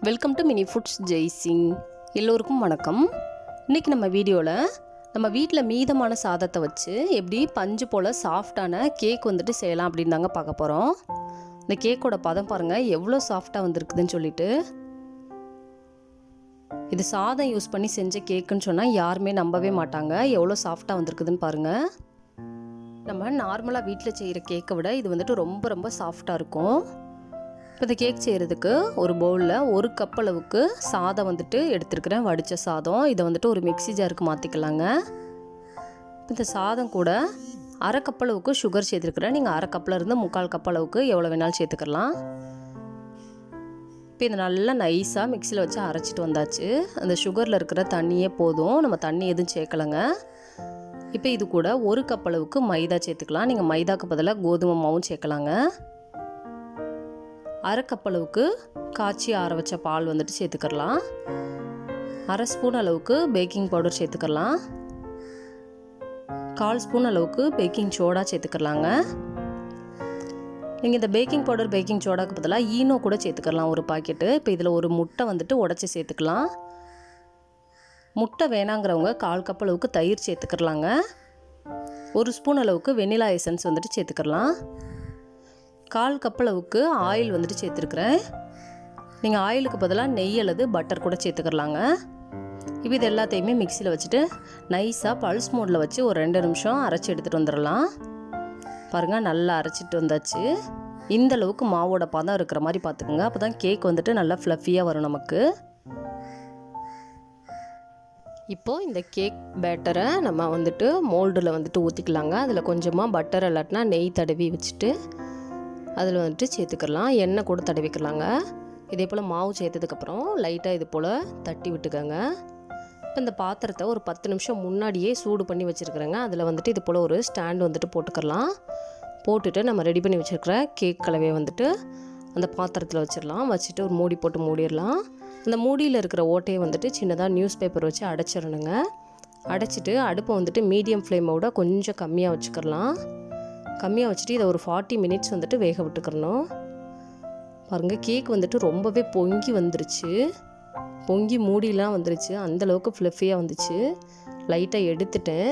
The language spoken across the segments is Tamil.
Welcome to mini foods Jaisingh. எல்லோருக்கும் வணக்கம். இன்றைக்கி நம்ம வீடியோவில் நம்ம வீட்டில் மீதமான சாதத்தை வச்சு எப்படி பஞ்சு போல் சாஃப்டான கேக் வந்துட்டு செய்யலாம் அப்படின்னு தாங்க பார்க்க போகிறோம். இந்த கேக்கோட பதம் பாருங்கள் எவ்வளோ சாஃப்டாக வந்திருக்குதுன்னு சொல்லிட்டு. இது சாதம் யூஸ் பண்ணி செஞ்ச கேக்குன்னு சொன்னால் யாருமே நம்பவே மாட்டாங்க. எவ்வளோ சாஃப்டாக வந்திருக்குதுன்னு பாருங்கள். நம்ம நார்மலாக வீட்டில் செய்கிற கேக்கை விட இது வந்துட்டு ரொம்ப ரொம்ப சாஃப்டாக இருக்கும். இப்போ இந்த கேக் செய்கிறதுக்கு ஒரு பவுலில் 1 கப் அளவுக்கு சாதம் வந்துட்டு எடுத்துருக்கிறேன், வடித்த சாதம். இதை வந்துட்டு ஒரு மிக்ஸி ஜாருக்கு மாற்றிக்கலாங்க. இந்த சாதம் கூட 1/2 கப் அளவுக்கு சுகர் சேர்த்துருக்குறேன். நீங்கள் 1/2 கப்பில் இருந்து 3/4 கப் அளவுக்கு எவ்வளோ வேணாலும் சேர்த்துக்கலாம். இப்போ இதை நல்லா நைஸாக மிக்சியில் வச்சு அரைச்சிட்டு வந்தாச்சு. அந்த சுகரில் இருக்கிற தண்ணியே போதும், நம்ம தண்ணி எதுவும் சேர்க்கலைங்க. இப்போ இது கூட 1 கப் அளவுக்கு மைதா சேர்த்துக்கலாம். நீங்கள் மைதாக்கு பதிலாக கோதுமை மாவும் சேர்க்கலாங்க. 1/2 கப் அளவுக்கு காய்ச்சி ஆற வச்ச பால் வந்துட்டு சேர்த்துக்கலாம். 1/2 ஸ்பூன் அளவுக்கு பேக்கிங் பவுடர் சேர்த்துக்கலாம். 1/4 ஸ்பூன் அளவுக்கு பேக்கிங் சோடா சேர்த்துக்கலாங்க. நீங்கள் இந்த பேக்கிங் பவுடர் பேக்கிங் சோடாக்கு பதிலாக ஈனோ கூட சேர்த்துக்கலாம், ஒரு பாக்கெட்டு. இப்போ இதில் ஒரு முட்டை வந்துட்டு உடச்சி சேர்த்துக்கலாம். முட்டை வேணாங்கிறவங்க 1/4 கப் அளவுக்கு தயிர் சேர்த்துக்கலாங்க. 1 ஸ்பூன் அளவுக்கு வெனிலா எசன்ஸ் வந்துட்டு சேர்த்துக்கலாம். 1/4 கப் அளவுக்கு ஆயில் வந்துட்டு சேர்த்துருக்குறேன். நீங்கள் ஆயிலுக்கு பதிலாக நெய் அல்லது பட்டர் கூட சேர்த்துக்கலாங்க. இப்போ இது எல்லாத்தையுமே மிக்சியில் வச்சுட்டு நைஸாக பல்ஸ் மோடில் வச்சு ஒரு 2 நிமிஷம் அரைச்சி எடுத்துகிட்டு வந்துடலாம். பாருங்கள், நல்லா அரைச்சிட்டு வந்தாச்சு. இந்த அளவுக்கு மாவோட பதம் இருக்கிற மாதிரி பார்த்துக்குங்க. அப்போ தான் கேக் வந்துட்டு நல்லா ஃப்ளஃபியாக வரும் நமக்கு. இப்போது இந்த கேக் பேட்டரை நம்ம வந்துட்டு மோல்டில் வந்துட்டு ஊற்றிக்கலாங்க. அதில் கொஞ்சமாக பட்டர் இல்லாட்டினா நெய் தடவி வச்சுட்டு அதில் வந்துட்டு சேர்த்துக்கலாம். எண்ணெய் கூட தடவிக்கலாங்க. இதே போல் மாவு சேர்த்ததுக்கப்புறம் லைட்டாக இது போல் தட்டி விட்டுக்கோங்க. இப்போ இந்த பாத்திரத்தை ஒரு 10 நிமிஷம் முன்னாடியே சூடு பண்ணி வச்சுருக்குறேங்க. அதில் வந்துட்டு இது போல் ஒரு ஸ்டாண்டு வந்துட்டு போட்டுக்கலாம். போட்டுட்டு நம்ம ரெடி பண்ணி வச்சுருக்கிற கேக் கலவையை வந்துட்டு அந்த பாத்திரத்தில் வச்சிடலாம். வச்சுட்டு ஒரு மூடி போட்டு மூடிடலாம். அந்த மூடியில் இருக்கிற ஓட்டையை வந்துட்டு சின்னதாக நியூஸ் பேப்பர் வச்சு அடைச்சிடணுங்க. அடைச்சிட்டு அடுப்பை வந்துட்டு மீடியம் ஃப்ளேமோட கொஞ்சம் கம்மியாக வச்சுக்கலாம். கம்மியாக வச்சுட்டு இதை ஒரு 40 மினிட்ஸ் வந்துட்டு வேக விட்டுக்கிறணும். பாருங்கள், கேக் வந்துட்டு ரொம்பவே பொங்கி வந்துருச்சு. பொங்கி மூடிலாம் வந்துருச்சு. அந்தளவுக்கு ஃப்ளஃபியாக வந்துச்சு. லைட்டாக எடுத்துட்டேன்.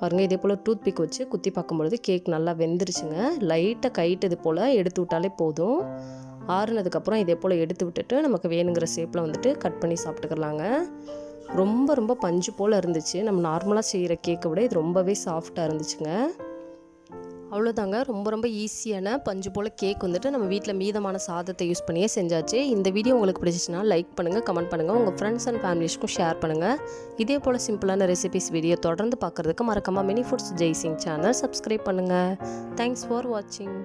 பாருங்கள், இதே போல் டூத் பிக் வச்சு குத்தி பார்க்கும்பொழுது கேக் நல்லா வெந்துருச்சுங்க. லைட்டாக கைட்டு இது போல் எடுத்து விட்டாலே போதும். ஆறுனதுக்கப்புறம் இதே போல் எடுத்து விட்டுட்டு நமக்கு வேணுங்கிற ஷேப்பில் வந்துட்டு கட் பண்ணி சாப்பிட்டுக்கலாங்க. ரொம்ப ரொம்ப பஞ்சு போல் இருந்துச்சு. நம்ம நார்மலாக செய்கிற கேக்கை விட இது ரொம்பவே சாஃப்டாக இருந்துச்சுங்க. அவ்வளோதாங்க, ரொம்ப ரொம்ப ஈஸியான பஞ்சு போல் கேக் வந்துட்டு நம்ம வீட்டில் மீதமான சாதத்தை யூஸ் பண்ணியே செஞ்சாச்சு. இந்த வீடியோ உங்களுக்கு பிடிச்சிச்சுன்னா லைக் பண்ணுங்கள், கமெண்ட் பண்ணுங்கள், உங்கள் ஃப்ரெண்ட்ஸ் அண்ட் ஃபேமிலிஸ்க்கும் ஷேர் பண்ணுங்கள். இதே போல் சிம்பிளான ரெசிபிஸ் வீடியோ தொடர்ந்து பார்க்குறதுக்கு மறக்காமல் mini foods Jaisingh channel subscribe பண்ணுங்கள். தேங்க்ஸ் ஃபார் வாட்சிங்.